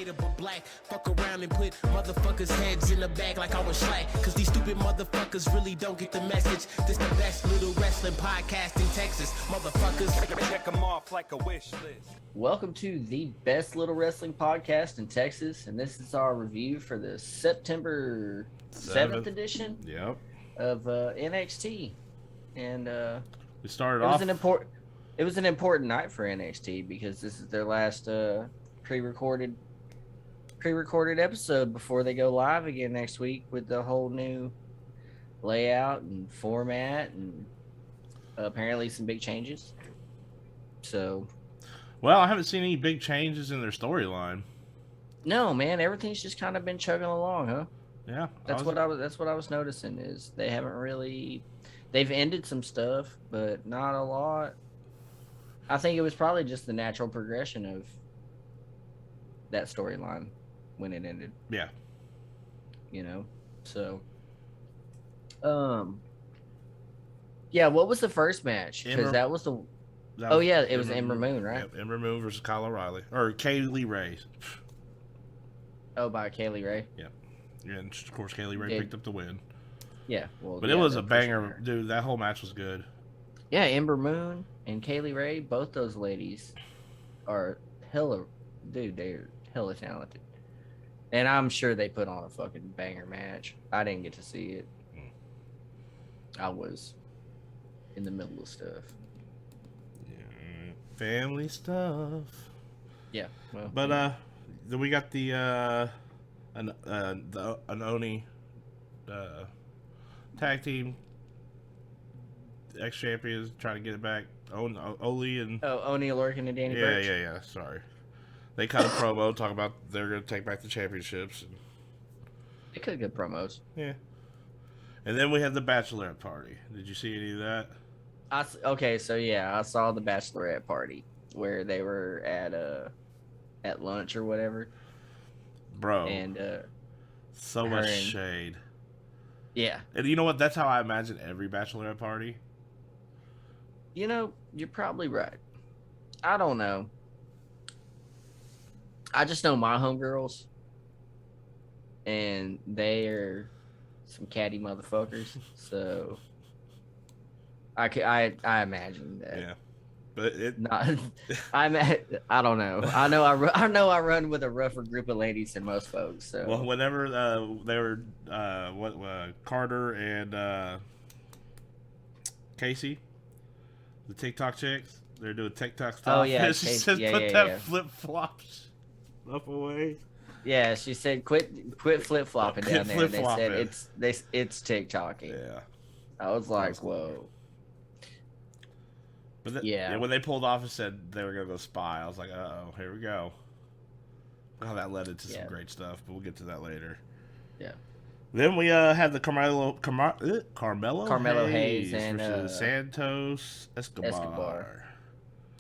relatable black. Fuck around and put motherfuckers' heads in the bag like I was slack. Cause these stupid motherfuckers really don't get the message. This the best little wrestling podcast in Texas. Motherfuckers. Check them off like a wish list. Welcome to the best little wrestling podcast in Texas. And this is our review for the September 7th edition of NXT. And we started off. It was an important night for NXT because this is their last pre-recorded episode before they go live again next week with the whole new layout and format and apparently some big changes. So, well, I haven't seen any big changes in their storyline. No, man, everything's just kind of been chugging along, huh? Yeah, that's what I was noticing is they haven't really. They've ended some stuff, but not a lot. I think it was probably just the natural progression of that storyline when it ended. Yeah. You know? So yeah, what was the first match? Because that was the it was Ember Moon, right? Yeah, Ember Moon versus Kyle O'Reilly. Or Kaylee Ray. Oh, by Kaylee Ray? Yeah. And of course Kaylee Ray picked up the win. Yeah. Well, but it was a banger, dude. That whole match was good. Yeah, Ember Moon and Kaylee Ray, both those ladies are they're hella talented. And I'm sure they put on a fucking banger match. I didn't get to see it. I was in the middle of stuff. Yeah, family stuff. Yeah. Well, but then we got the Oni tag team ex-champions trying to get it back. Oli and Oni Lorcan and Danny Burch. Yeah. Sorry, they cut a promo talking about they're going to take back the championships. They could get promos. Yeah, and then we had the bachelorette party. Did you see any of that? I saw the bachelorette party where they were at lunch or whatever. Bro, and so much shade. Yeah, and you know what? That's how I imagine every bachelorette party. You know, you're probably right. I don't know. I just know my homegirls, and they are some catty motherfuckers. So I imagine that. Yeah, but I don't know. I know I run with a rougher group of ladies than most folks. So well, whenever they were Carter and Casey, the TikTok chicks, they're doing TikTok stuff. Oh yeah, she said put that flip flops up away. Yeah, she said quit flip flopping down there. They said it's TikToking. Yeah, I was like, whoa. But when they pulled off and said they were gonna go spy, I was like, oh, here we go. Oh, that led into some great stuff, but we'll get to that later. Yeah. Then we had the Carmelo Hayes and versus Santos Escobar.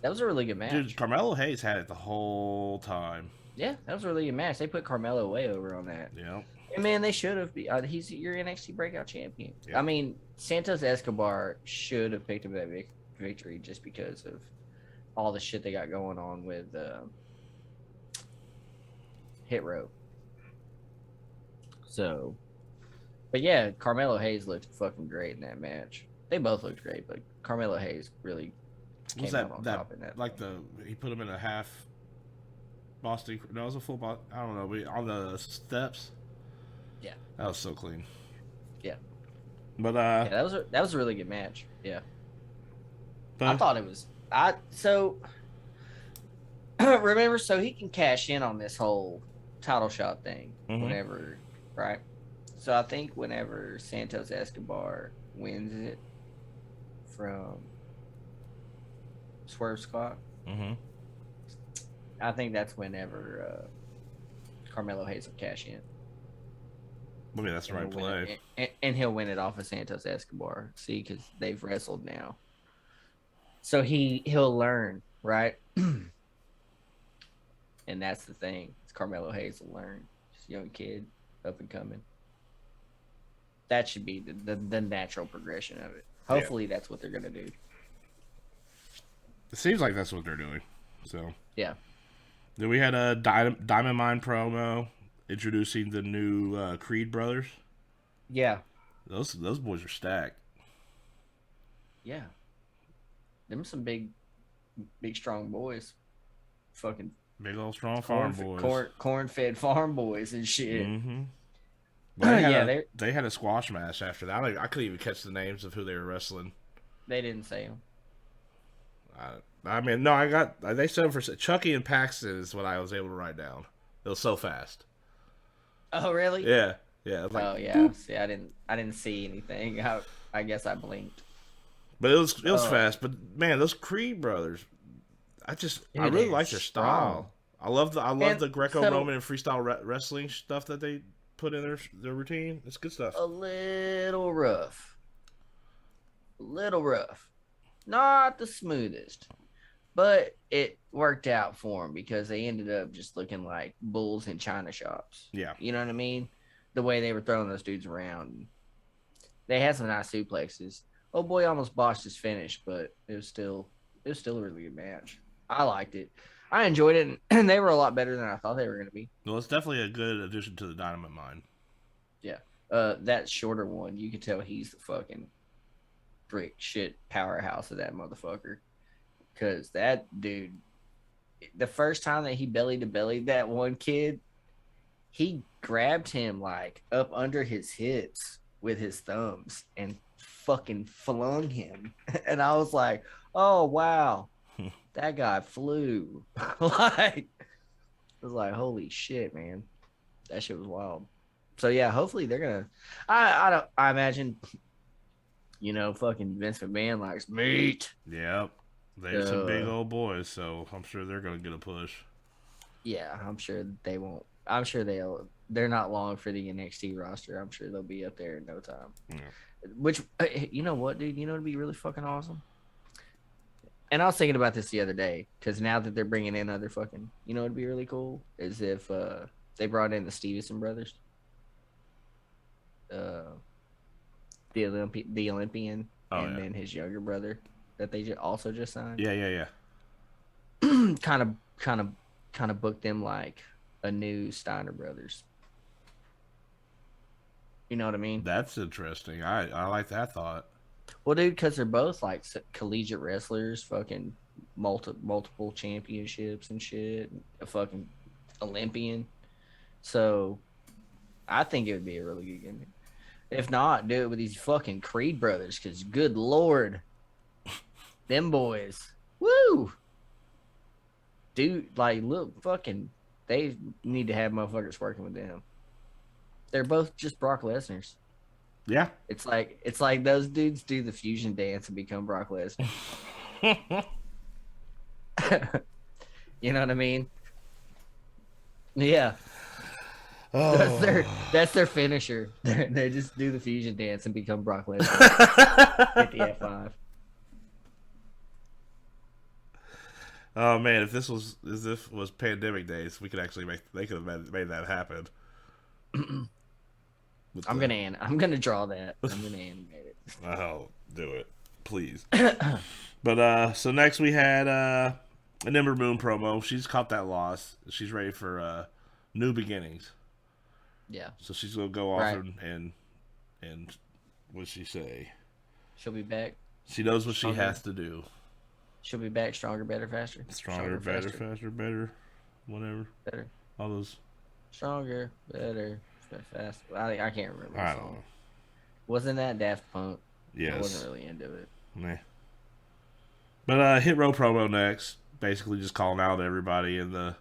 That was a really good match. Dude, Carmelo Hayes had it the whole time. Yeah, that was a really good match. They put Carmelo way over on that. Yeah. And man, they should have. He's your NXT breakout champion. Yeah. I mean, Santos Escobar should have picked up that victory just because of all the shit they got going on with Hit Row. So, but yeah, Carmelo Hayes looked fucking great in that match. They both looked great, but Carmelo Hayes really came out on top in that. Like he put him in a half Boston. No, it was a full Boston. I don't know. On the steps. Yeah, that was so clean. Yeah, but that was a really good match. Yeah, but I thought it was. Remember, so he can cash in on this whole title shot thing whenever, right? So I think whenever Santos Escobar wins it from Swerve Scott, I think that's whenever Carmelo Hayes will cash in. I mean, that's the right play. And he'll win it off of Santos Escobar. See, because they've wrestled now. So he'll learn, right? And that's the thing. It's Carmelo Hayes will learn. Just a young kid, up and coming. That should be the natural progression of it. Hopefully that's what they're going to do. It seems like that's what they're doing. So yeah. Then we had a Diamond Mine promo introducing the new Creed brothers. Yeah. Those boys are stacked. Yeah. Them some big strong boys. Fucking Big old strong farm boys. Corn-fed farm boys and shit. Mm-hmm. Well, Yeah, they had a squash match after that. I couldn't even catch the names of who they were wrestling. they didn't say them. I mean, no, they said for Chucky and Paxton is what I was able to write down. It was so fast. Oh, really? Yeah. Like, oh, yeah. Boop. See, I didn't see anything. I guess I blinked. But it was fast. But man, those Creed brothers, I really like their style. I love the Greco-Roman and freestyle wrestling stuff that they put in their routine. It's good stuff. A little rough. Not the smoothest. But it worked out for them because they ended up just looking like bulls in china shops. Yeah. You know what I mean? The way they were throwing those dudes around. They had some nice suplexes. Oh boy, almost botched his finish, but it was still a really good match. I liked it. I enjoyed it, and they were a lot better than I thought they were going to be. Well, it's definitely a good addition to the Dynamite Mine. Yeah. That shorter one, you could tell he's the fucking brick shit powerhouse of that motherfucker. Because that dude, the first time that he belly to belly that one kid, he grabbed him like up under his hips with his thumbs and fucking flung him. And I was like, oh, wow, that guy flew. I was like, holy shit, man. That shit was wild. So, yeah, hopefully they're going to, I imagine, fucking Vince McMahon likes meat. Yep. They're some big old boys, so I'm sure they're going to get a push. Yeah, I'm sure they won't. I'm sure they're not long for the NXT roster. I'm sure they'll be up there in no time. Yeah. Which, you know what, dude? You know, it'd be really fucking awesome. And I was thinking about this the other day because now that they're bringing in other fucking, it'd be really cool is if they brought in the Stevenson brothers, the Olympian, then his younger brother that they also just signed. Yeah. kind of booked them like a new Steiner brothers. You know what I mean? That's interesting. I like that thought. Well, dude, because they're both like collegiate wrestlers, fucking multiple championships and shit, a fucking Olympian. So I think it would be a really good gimmick. If not, do it with these fucking Creed brothers, because good Lord, them boys, woo! Dude, like, look, fucking, they need to have motherfuckers working with them. They're both just Brock Lesnar's. Yeah. It's like those dudes do the fusion dance and become Brock Lesnar. You know what I mean? Yeah. Oh. That's their finisher. They just do the fusion dance and become Brock Lesnar. Hit the F5. Oh man, if this was pandemic days, we could actually they could have made that happen. I'm gonna draw that. I'm gonna animate it. Oh, do it, please. But so next we had an Ember Moon promo. She's caught that loss. She's ready for new beginnings. Yeah. So she's gonna go off and what'd she say? She'll be back. She knows what she has to do. She'll be back stronger, better, faster. Stronger, better, faster, better, whatever. Better. All those. Stronger, better, faster. I can't remember. I don't know. Wasn't that Daft Punk? Yes. I wasn't really into it. Nah. But Hit Row promo next. Basically just calling out everybody in the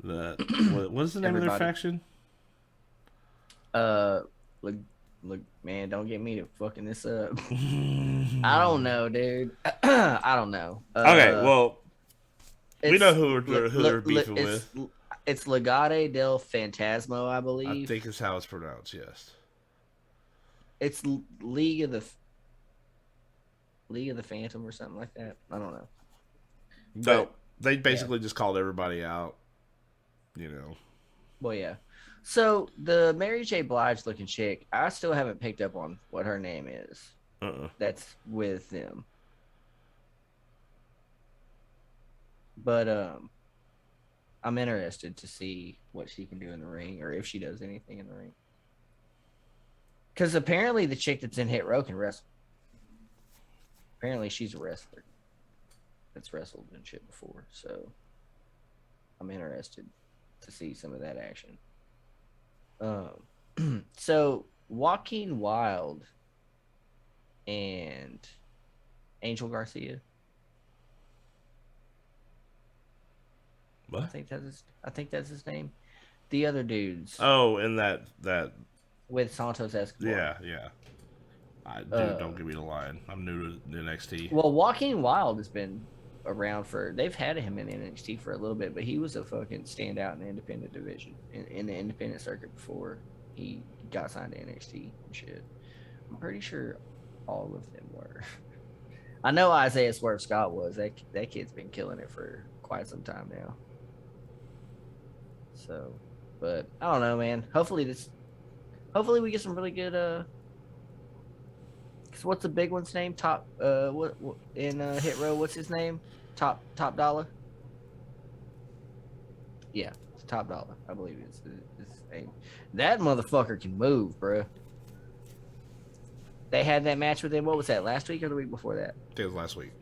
what is the name of their faction? Look, man, don't get me to fucking this up. I don't know, dude. I don't know. Okay, well, we know who they're beefing with. It's Legade del Fantasma, I believe. I think is how it's pronounced. Yes. It's League of the Phantom or something like that. I don't know. But they basically just called everybody out. Well, yeah. So the Mary J. Blige looking chick, I still haven't picked up on what her name is. That's with them. But I'm interested to see what she can do in the ring, or if she does anything in the ring. Because apparently the chick that's in Hit Row can wrestle. Apparently she's a wrestler that's wrestled and shit before. So I'm interested to see some of that action. So Joaquin Wilde and Angel Garcia. What? I think that's his name. The other dudes. Oh, and that With Santos Escobar. yeah. Dude, don't give me the line. I'm new to NXT. Well, Joaquin Wilde has been around they've had him in NXT for a little bit, but he was a fucking standout in the independent division, in the independent circuit before he got signed to NXT and shit. I'm pretty sure all of them were. I know Isaiah Swerve Scott was. That kid's been killing it for quite some time now. So, but I don't know, man. Hopefully we get some really good cause what's the big one's name? Top what in Hit Row, what's his name? Top Dollar? Yeah, it's Top Dollar. I believe it's his name. That motherfucker can move, bro. They had that match with him. What was that? Last week or the week before that? I think it was last week.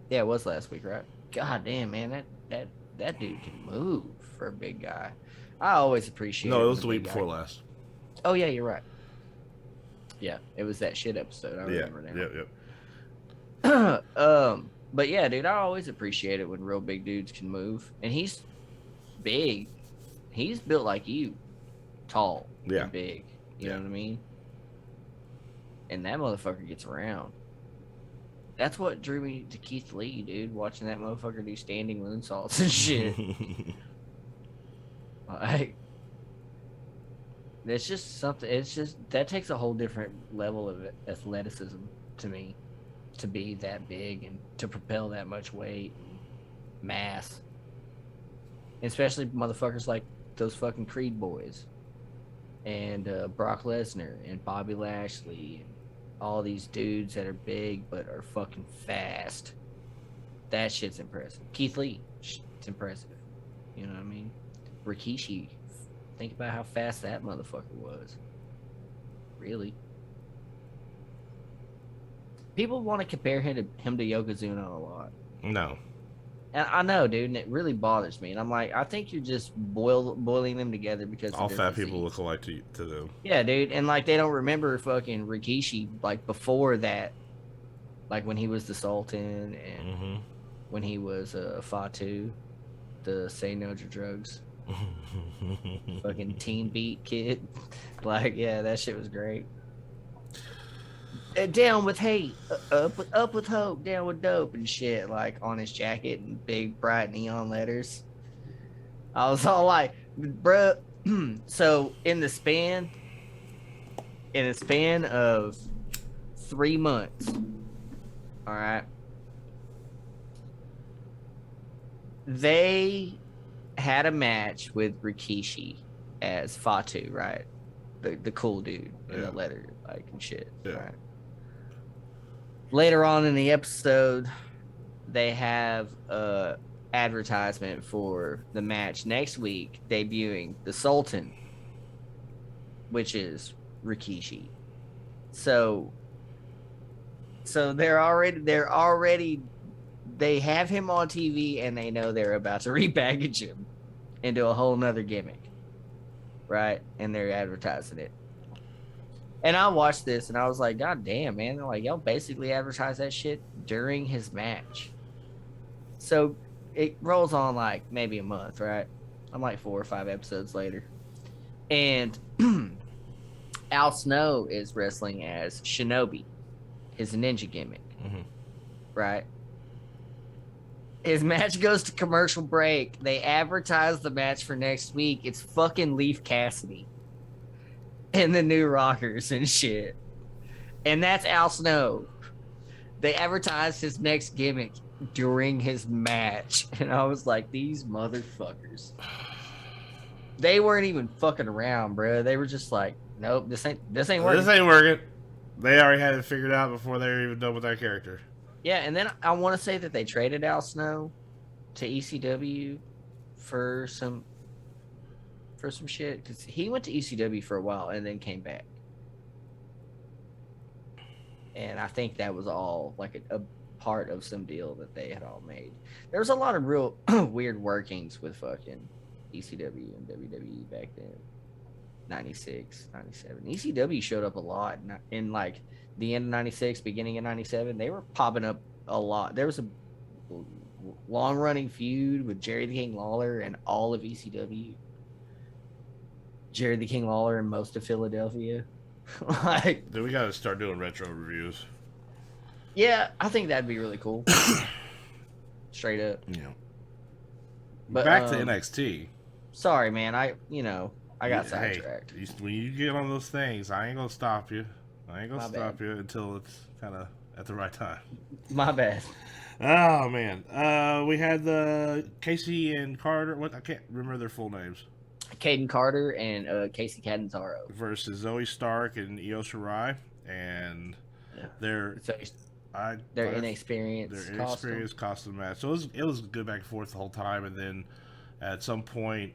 Yeah, it was last week, right? God damn, man, that dude can move for a big guy. I always appreciate. No, it was the week before last. Oh yeah, you're right. Yeah, it was that shit episode. I remember now. Yep. But yeah, dude, I always appreciate it when real big dudes can move, and he's big. He's built like you, tall, and big. You know what I mean? And that motherfucker gets around. That's what drew me to Keith Lee, dude. Watching that motherfucker do standing moonsaults and shit. Like, it's just something. It's just that takes a whole different level of athleticism to me, to be that big and to propel that much weight, and mass. Especially motherfuckers like those fucking Creed boys, and Brock Lesnar and Bobby Lashley, and all these dudes that are big but are fucking fast. That shit's impressive. Keith Lee, it's impressive. You know what I mean? Rikishi, think about how fast that motherfucker was. Really? People want to compare him to Yokozuna a lot. No. And I know, dude, and it really bothers me. And I'm like, I think you're just boiling them together because all fat people look alike to them. Yeah, dude, and like they don't remember fucking Rikishi like before that, like when he was the Sultan and when he was Fatu, the Say No to Drugs, fucking Teen Beat kid. Like, yeah, that shit was great. Down with hate, up with hope, down with dope and shit, like on his jacket and big bright neon letters. I was all like, bruh. So in the span of 3 months, all right, they had a match with Rikishi as Fatu, right? The cool dude in the leather, like, and shit. Yeah. Right? Later on in the episode, they have a advertisement for the match next week, debuting the Sultan, which is Rikishi. So they have him on TV, and they know they're about to repackage him into a whole nother gimmick, right? And they're advertising it. And I watched this, and I was like, God damn, man. They're like, y'all basically advertise that shit during his match. So it rolls on like maybe a month, right? I'm like 4 or 5 episodes later. And Al Snow is wrestling as Shinobi, his ninja gimmick, right? His match goes to commercial break. They advertise the match for next week. It's fucking Leaf Cassidy and the New Rockers and shit. And that's Al Snow. They advertised his next gimmick during his match. And I was like, these motherfuckers. They weren't even fucking around, bro. They were just like, nope, this ain't working. This ain't working. They already had it figured out before they were even done with that character. Yeah, and then I want to say that they traded Al Snow to ECW for some shit because he went to ECW for a while and then came back. And I think that was all like a part of some deal that they had all made. There was a lot of real weird workings with fucking ECW and WWE back then. 96, 97. ECW showed up a lot in like the end of 96, beginning of 97. They were popping up a lot. There was a long running feud with Jerry the King Lawler and all of ECW. Jerry the King Lawler and most of Philadelphia. Like, Then we got to start doing retro reviews. yeah, I think that'd be really cool. Straight up. Yeah. But back to NXT. Sorry, man. I got sidetracked. Hey, when you get on those things, I ain't gonna stop you. I ain't gonna stop you until it's kind of at the right time. My bad. Oh man, we had the Casey and Carter. What, I can't remember their full names. Caden Carter and Casey Catanzaro versus Zoe Stark and Io Shirai, and they're inexperienced. Their inexperienced costume match. So it was good back and forth the whole time, and then at some point,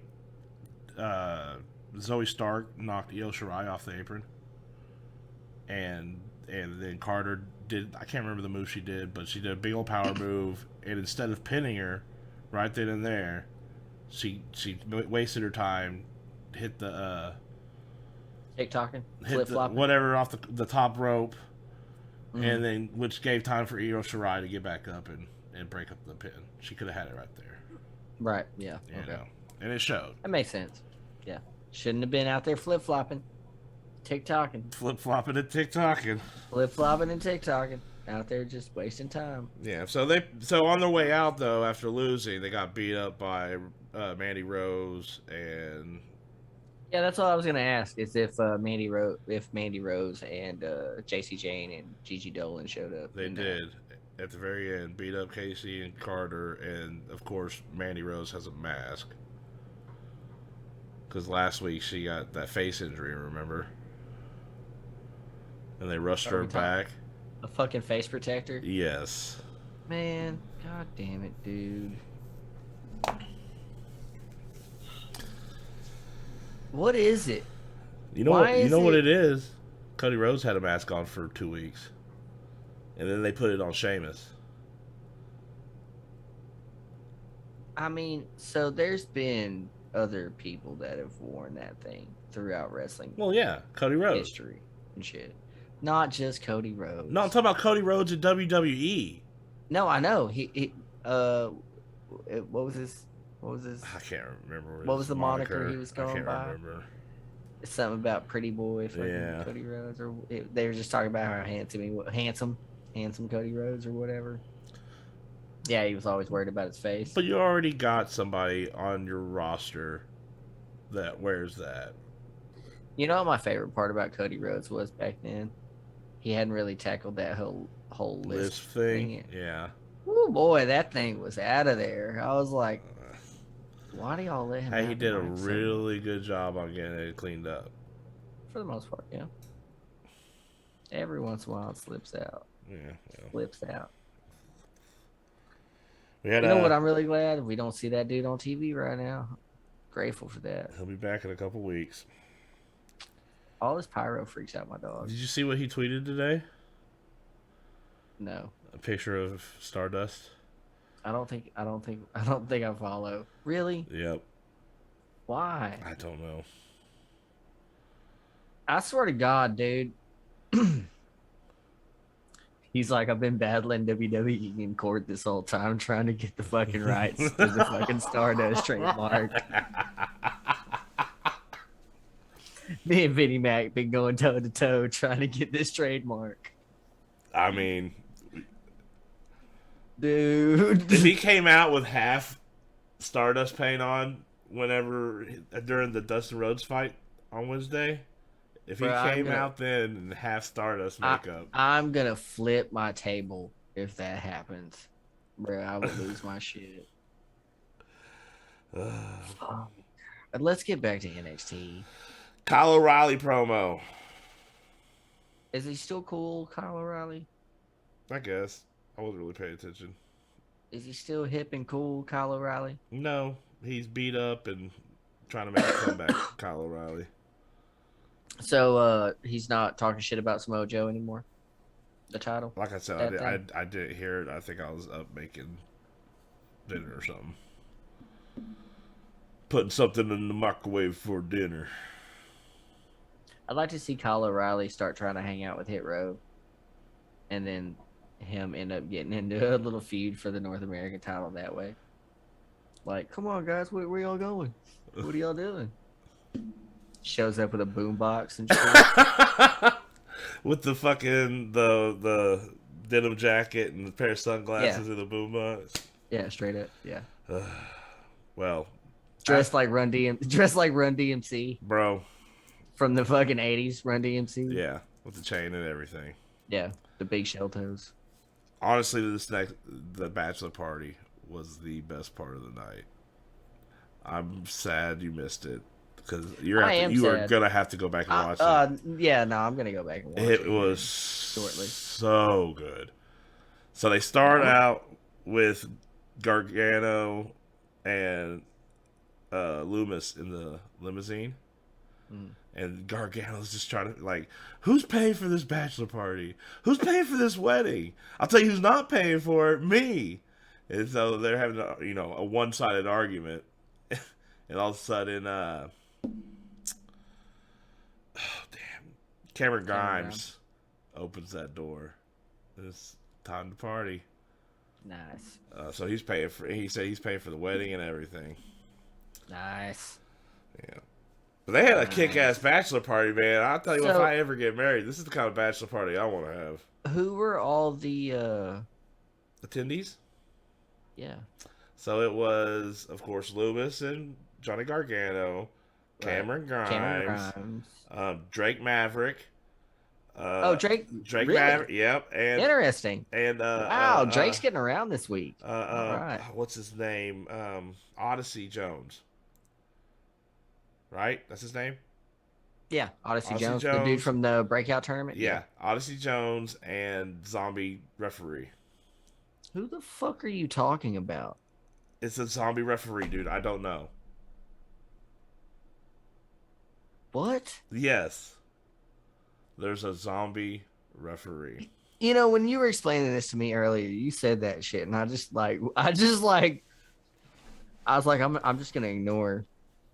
Zoe Stark knocked Io Shirai off the apron, and then Carter did, I can't remember the move she did, but she did a big old power move, and instead of pinning her right then and there, she wasted her time, hit the TikToking, flip flopping, whatever off the top rope, and then which gave time for Io Shirai to get back up and break up the pin. She could have had it right there. Right. Yeah. You know, and it showed. That makes sense. Yeah. Shouldn't have been out there flip flopping, TikToking. Flip flopping and TikToking. Flip flopping and TikToking. Out there just wasting time. Yeah. So on their way out though, after losing, they got beat up by Mandy Rose and. Yeah, that's all I was gonna ask. Is if Mandy Rose and JC Jane and Gigi Dolan showed up. They did. At the very end, beat up Casey and Carter, and of course Mandy Rose has a mask. Because last week she got that face injury, remember? And they rushed her back. A fucking face protector? Yes. Man, god damn it, dude. What is it? You know what it is? Cody Rhodes had a mask on for 2 weeks. And then they put it on Sheamus. I mean, so there's been other people that have worn that thing throughout wrestling. Well, yeah, Cody Rhodes. History and shit. Not just Cody Rhodes. No, I'm talking about Cody Rhodes in WWE. No, I know. He what was his? I can't remember. What was the moniker he was going by? I can't remember. Something about Pretty Boy, Cody Rhodes, or they were just talking about how handsome Cody Rhodes or whatever. Yeah, he was always worried about his face. But you already got somebody on your roster that wears that. You know what my favorite part about Cody Rhodes was back then? He hadn't really tackled that whole list thing. Yeah. Oh boy, that thing was out of there. I was like, why do y'all let him? Hey, he did a really good job on getting it cleaned up. For the most part, yeah. Every once in a while, it slips out. Yeah. Slips out. You know what? I'm really glad we don't see that dude on TV right now. Grateful for that. He'll be back in a couple weeks. All this pyro freaks out my dog. Did you see what he tweeted today? No. A picture of Stardust. I don't think I follow. Really? Yep. Why? I don't know. I swear to God, dude. He's like, I've been battling WWE in court this whole time trying to get the fucking rights to the fucking Stardust trademark. Me and Vinnie Mac been going toe to toe trying to get this trademark. I mean, dude, if he came out with half Stardust paint on during the Dustin Rhodes fight on Wednesday, if he came out then in half Stardust makeup, I'm gonna flip my table if that happens, bro. I would lose my shit. But let's get back to NXT. Kyle O'Reilly promo. Is he still cool, Kyle O'Reilly? I guess. I wasn't really paying attention. Is he still hip and cool, Kyle O'Reilly? No, he's beat up and trying to make a comeback. Kyle O'Reilly. So he's not talking shit about Samoa Joe anymore. The title. Like I said, I didn't hear it. I think I was up making dinner or something. Putting something in the microwave for dinner. I'd like to see Kyle O'Reilly start trying to hang out with Hit Row, and then him end up getting into a little feud for the North American title that way. Like, come on, guys, where y'all going? What are y'all doing? Shows up with a boombox and shit. With the fucking the denim jacket and a pair of sunglasses and the boombox. Yeah, straight up. Yeah. Well, dressed like Run DMC, bro. From the fucking 80s, Run DMC. Yeah, with the chain and everything. Yeah, the big shell toes. Honestly, the bachelor party was the best part of the night. I'm sad you missed it because you are gonna have to go back and watch it. Yeah, no, I'm gonna go back and watch it. It was shortly. So good. So they start out with Gargano and Loomis in the limousine. And Gargano's just trying to, like, who's paying for this bachelor party? Who's paying for this wedding? I'll tell you who's not paying for it, me. And so they're having a one-sided argument. And all of a sudden, oh, damn. Cameron Grimes opens that door. It's time to party. Nice. So he said he's paying for the wedding and everything. Nice. Yeah. But they had a kick-ass bachelor party, man. I'll tell you, if I ever get married, this is the kind of bachelor party I want to have. Who were all the attendees? Yeah. So it was, of course, Loomis and Johnny Gargano, Cameron Grimes. Drake Maverick. Drake really? Maverick. Yep. And interesting. And wow, Drake's getting around this week. All right. What's his name? Odyssey Jones. Right? That's his name? Yeah, Odyssey Jones, the dude from the Breakout Tournament. Yeah, Odyssey Jones and Zombie Referee. Who the fuck are you talking about? It's a zombie referee, dude. I don't know. What? Yes. There's a zombie referee. You know, when you were explaining this to me earlier, you said that shit, and I was like, I'm just gonna ignore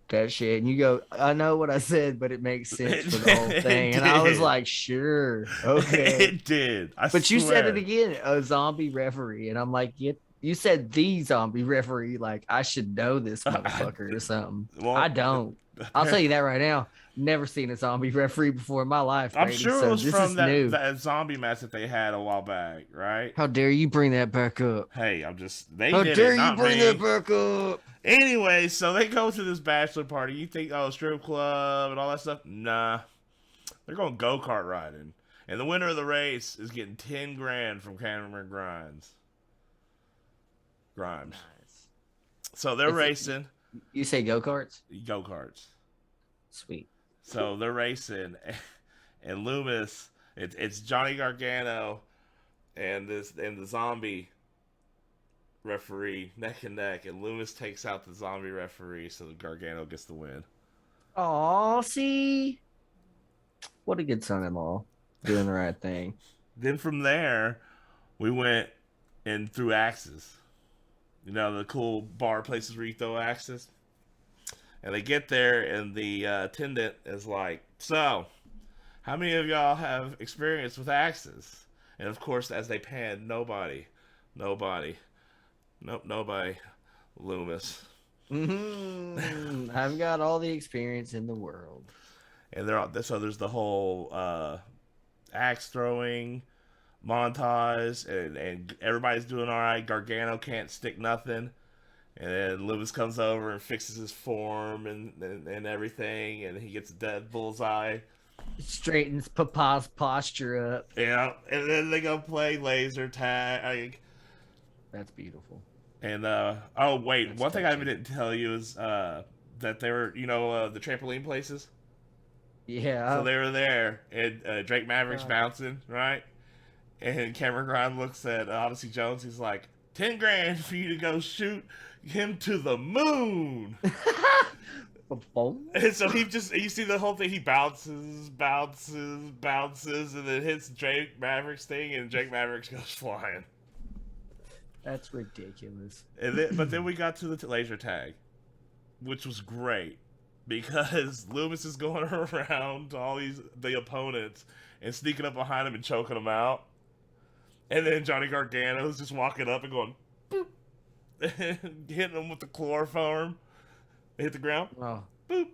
that shit. And you go, I know what I said, but it makes sense for the whole thing. And I was like, sure, okay. It did. But you said it again, a zombie referee, and I'm like, you said the zombie referee, like I should know this motherfucker or something. Well, I don't. I'll tell you that right now. Never seen a zombie referee before in my life. I'm sure it was from that zombie match that they had a while back, right? How dare you bring that back up? Hey, How dare you bring that back up? Anyway, so they go to this bachelor party. You think, strip club and all that stuff? Nah. They're going go-kart riding. And the winner of the race is getting 10 grand from Cameron Grimes. Nice. So they're racing. You say go-karts? Go-karts. Sweet. So they're racing, and Loomis, it's Johnny Gargano and the zombie referee neck and neck, and Loomis takes out the zombie referee, so Gargano gets the win. Aw, see? What a good son-in-law. Doing the right thing. Then from there, we went and threw axes. You know, the cool bar places where you throw axes? And they get there, and the attendant is like, so, how many of y'all have experience with axes? And, of course, as they pan, nobody. Nope, nobody. Loomis. I've got all the experience in the world. And so there's the whole axe throwing montage, and everybody's doing all right. Gargano can't stick nothing. And then Loomis comes over and fixes his form and everything, and he gets a dead bullseye. Straightens Papa's posture up. Yeah, and then they go play laser tag. That's beautiful. And one thing I didn't tell you is that they were, the trampoline places. Yeah. So they were there, and Drake Maverick's bouncing, right? And Cameron Grimes looks at Odyssey Jones. He's like, 10 grand for you to go shoot him to the moon. And so you see the whole thing. He bounces, and then hits Jake Maverick's thing, and Jake Maverick goes flying. That's ridiculous. But then we got to the laser tag, which was great because Loomis is going around to all the opponents and sneaking up behind him and choking them out, and then Johnny Gargano's just walking up and going boop, and hitting them with the chloroform. They hit the ground. Oh. Boop.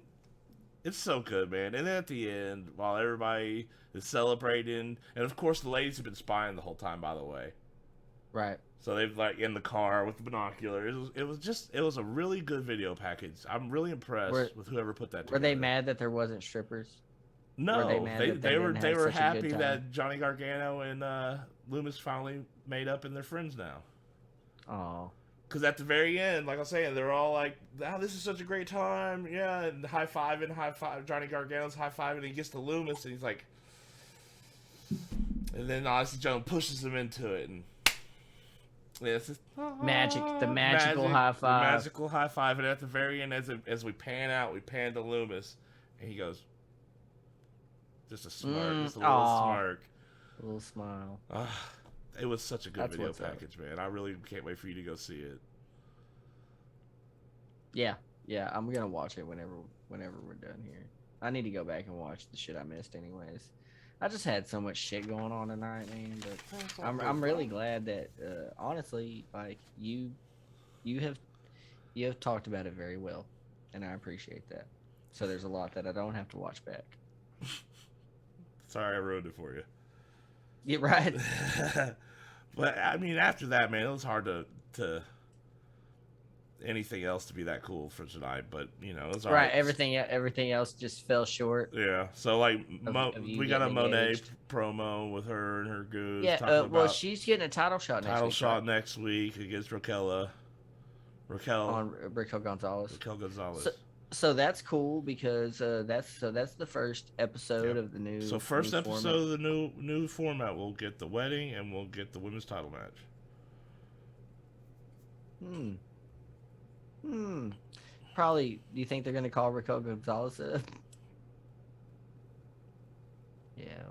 It's so good, man. And then at the end, while everybody is celebrating, and of course the ladies have been spying the whole time, by the way. Right. So they've in the car with the binoculars. It was a really good video package. I'm really impressed with whoever put that together. Were they mad that there wasn't strippers? No, they were happy that Johnny Gargano and Loomis finally made up and they're friends now. Oh. Because at the very end, like I was saying, they're all like, "Oh, this is such a great time, yeah!" And high five. Johnny Gargano's high five, and he gets to Loomis, and he's like, and then Odyssey Jones pushes him into it, and yeah, it's just, the magical high five, magical high five. And at the very end, as we pan out, we pan to Loomis, and he goes, just a smirk, just a little smirk, a little smile. It was such a good video package, man. I really can't wait for you to go see it. Yeah, I'm gonna watch it whenever we're done here. I need to go back and watch the shit I missed, anyways. I just had so much shit going on tonight, man. But I'm really glad that honestly, like you have talked about it very well, and I appreciate that. So there's a lot that I don't have to watch back. Sorry, I ruined it for you. Yeah, right. But I mean, after that, man, it was hard to anything else to be that cool for tonight. But you know, it was all right. Everything else just fell short. Yeah. So like, we got a Monet promo with her and her goose. Yeah. Well, she's getting a title shot next week against Raquel Gonzalez. So that's cool because that's the first episode of the new. So first episode of the new format, we'll get the wedding and we'll get the women's title match. Probably. Do you think they're gonna call Raquel Gonzalez up? Yeah.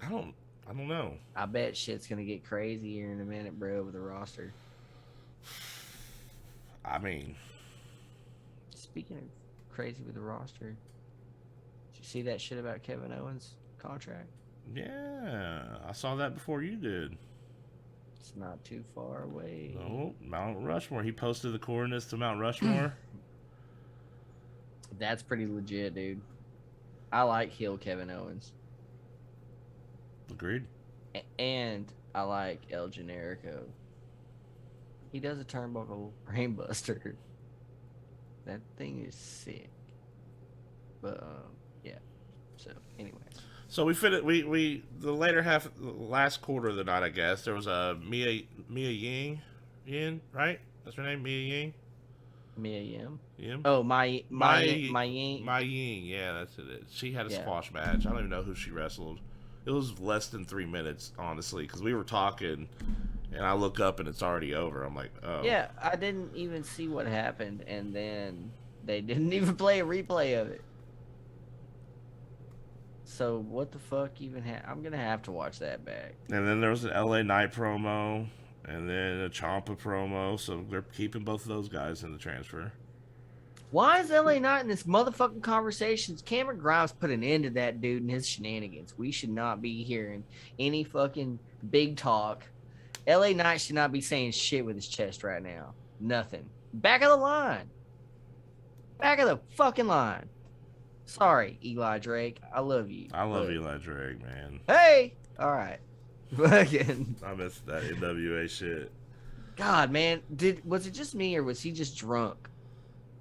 I don't know. I bet shit's gonna get crazy here in a minute, bro, with the roster. I mean. Speaking of crazy with the roster, did you see that shit about Kevin Owens' contract? Yeah, I saw that before you did. It's not too far away. No, Mount Rushmore. He posted the coordinates to Mount Rushmore. That's pretty legit, dude. I like heel Kevin Owens. Agreed. And I like El Generico. He does a turnbuckle brainbuster. That thing is sick. But yeah. So anyways. So we fit it. We the later half, the last quarter of the night, I guess there was a Mia Ying, right? That's her name, Mia Ying. Mia Yim. Yim. Oh, my Ying. My Ying. Yeah, that's it. She had a squash match. I don't even know who she wrestled. It was less than 3 minutes, honestly, because we were talking. And I look up and it's already over. I'm like, oh. Yeah, I didn't even see what happened, and then they didn't even play a replay of it. So what the fuck even I'm gonna have to watch that back. And then there was an LA Knight promo, and then a Ciampa promo. So they're keeping both of those guys in the transfer. Why is LA Knight in this motherfucking conversations? Cameron Grimes put an end to that dude and his shenanigans. We should not be hearing any fucking big talk. LA Knight should not be saying shit with his chest right now. Nothing. Back of the line. Back of the fucking line. Sorry, Eli Drake. I love you. I love Eli Drake, man. Hey! Alright. Fucking. I missed that NWA shit. God, man. Was it just me or was he just drunk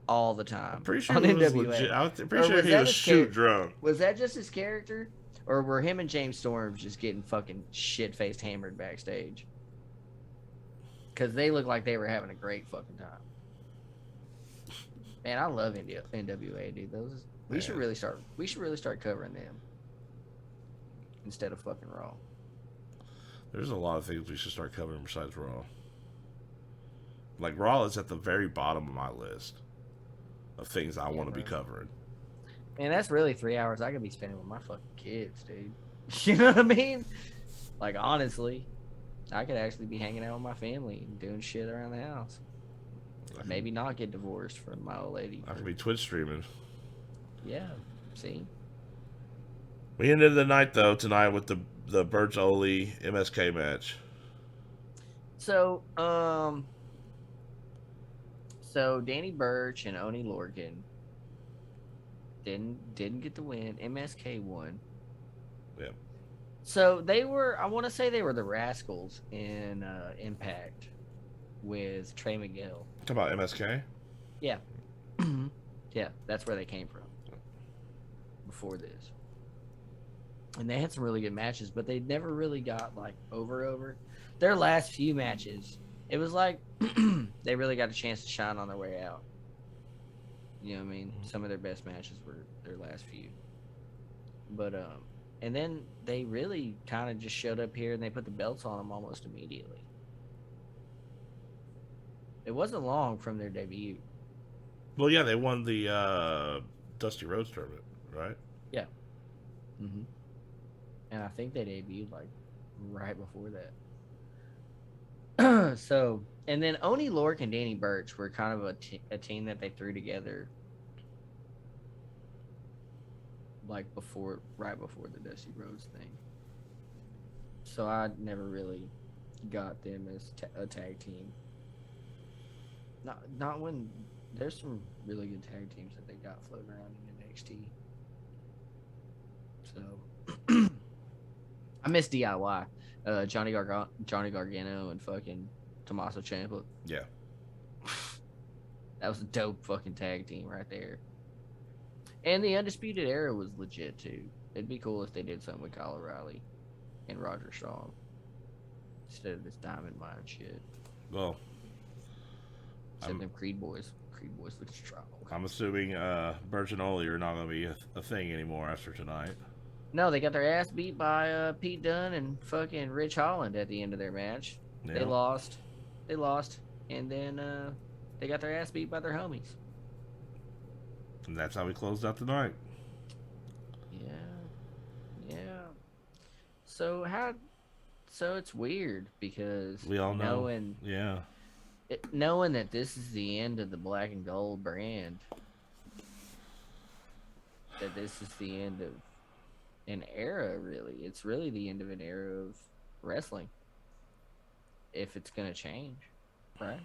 all the time? I'm pretty sure he was legit. I'm pretty sure he was shoot drunk. Was that just his character? Or were him and James Storm just getting fucking shit-faced hammered backstage? Because they look like they were having a great fucking time. Man, I love NWA, dude. We should really start covering them instead of fucking Raw. There's a lot of things we should start covering besides Raw. Like Raw is at the very bottom of my list of things I want to be covering. Man, that's really 3 hours I could be spending with my fucking kids, dude. You know what I mean? Like, honestly, I could actually be hanging out with my family and doing shit around the house. Maybe not get divorced from my old lady. I could be Twitch streaming. Yeah, see? We ended the night, though, tonight with the Birch Oli MSK match. So, Danny Burch and Oni Lorcan didn't get the win. MSK won. Yeah. So they were, I want to say they were the Rascals in Impact with Trey Miguel. Talk about MSK? Yeah. Yeah, that's where they came from before this. And they had some really good matches, but they never really got like over. Their last few matches, it was like they really got a chance to shine on their way out. You know what I mean? Some of their best matches were their last few. But and then they really kind of just showed up here and they put the belts on them almost immediately. It wasn't long from their debut. Well, yeah, they won the Dusty Rhodes tournament, right? Yeah. Mm-hmm. And I think they debuted like right before that. So, and then Oni Lorcan and Danny Burch were kind of a team that they threw together like right before the Dusty Rhodes thing. So I never really got them as a tag team. Not when there's some really good tag teams that they got floating around in NXT. So I miss DIY. Johnny Gargano and fucking Tommaso Ciampa. Yeah. That was a dope fucking tag team right there. And the Undisputed Era was legit too. It'd be cool if they did something with Kyle O'Reilly and Roger Strong instead of this Diamond Mine shit. Well, except them Creed boys. Creed boys look strong. I'm assuming Burch and Oli are not going to be a thing anymore after tonight. No, they got their ass beat by Pete Dunne and fucking Rich Holland at the end of their match. Yeah. They lost, and then they got their ass beat by their homies. And that's how we closed out the night. Yeah. So it's weird because we all know, knowing that this is the end of the Black and Gold brand, that this is the end of an era, really. It's really the end of an era of wrestling. If it's gonna change, right?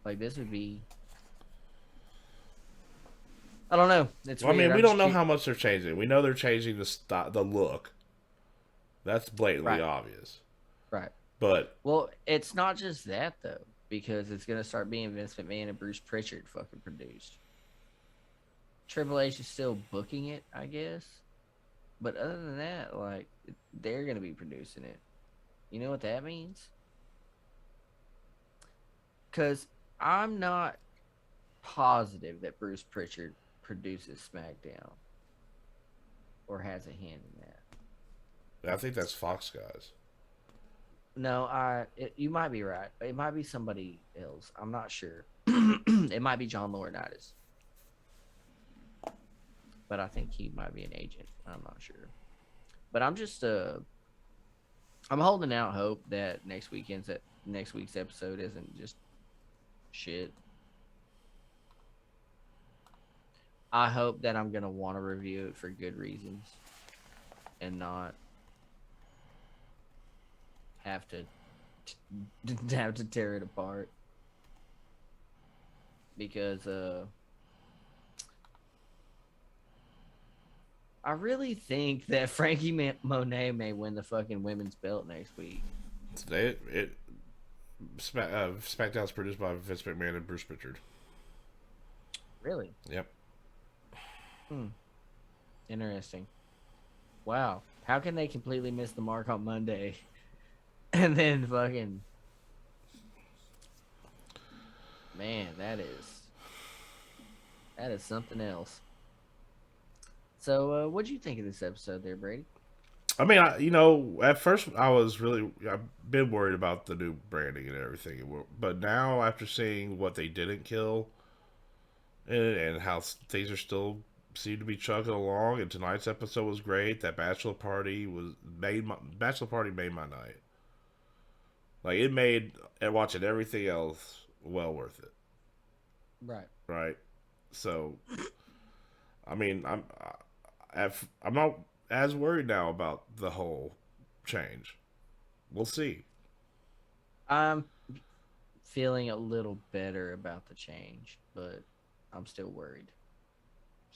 Like this would be. I don't know. Well, I mean, we don't know how much they're changing. We know they're changing the look. That's blatantly obvious. Right. But well, it's not just that though, because it's gonna start being Vince McMahon and Bruce Pritchard fucking produced. Triple H is still booking it, I guess. But other than that, like, they're going to be producing it. You know what that means? Because I'm not positive that Bruce Pritchard produces SmackDown or has a hand in that. I think that's Fox guys. No, you might be right. It might be somebody else. I'm not sure. It might be John Laurinaitis. But I think he might be an agent. I'm not sure. But I'm just I'm holding out hope that next week's episode isn't just shit. I hope that I'm gonna want to review it for good reasons and not have to tear it apart because I really think that Frankie Monet may win the fucking women's belt next week. SmackDown's produced by Vince McMahon and Bruce Pritchard. Really? Yep. Interesting. Wow. How can they completely miss the mark on Monday and then fucking... Man, that is something else. So, what'd you think of this episode there, Brady? I mean, at first I've been worried about the new branding and everything, but now after seeing what they didn't kill and how things are still seem to be chugging along, and tonight's episode was great. That bachelor party made my night. Like it made watching everything else well worth it. Right. Right. So, I mean, I'm not as worried now about the whole change. We'll see. I'm feeling a little better about the change, but I'm still worried.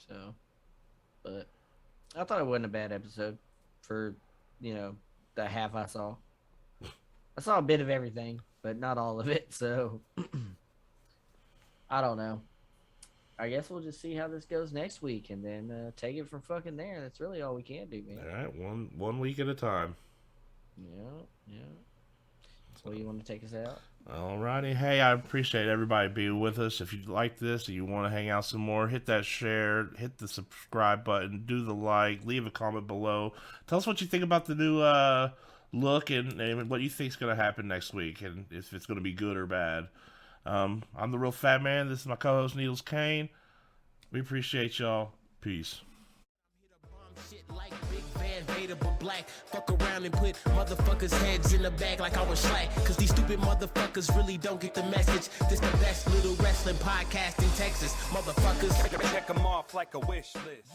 So, but I thought it wasn't a bad episode for, the half I saw. I saw a bit of everything, but not all of it. So, I don't know. I guess we'll just see how this goes next week, and then take it from fucking there. That's really all we can do, man. All right, one week at a time. Yeah. So you want to take us out? Alrighty. Hey, I appreciate everybody being with us. If you like this and you want to hang out some more, hit that share, hit the subscribe button, do the like, leave a comment below. Tell us what you think about the new look and what you think is going to happen next week, and if it's going to be good or bad. I'm the Real Fat Man. This is my co-host, Niels Kane. We appreciate y'all. Peace. Shit like Big Van Vader but black. Fuck around and put motherfuckers' heads in the bag like I was slack. Cause these stupid motherfuckers really don't get the message. This the best little wrestling podcast in Texas. Motherfuckers. Check them off like a wish list.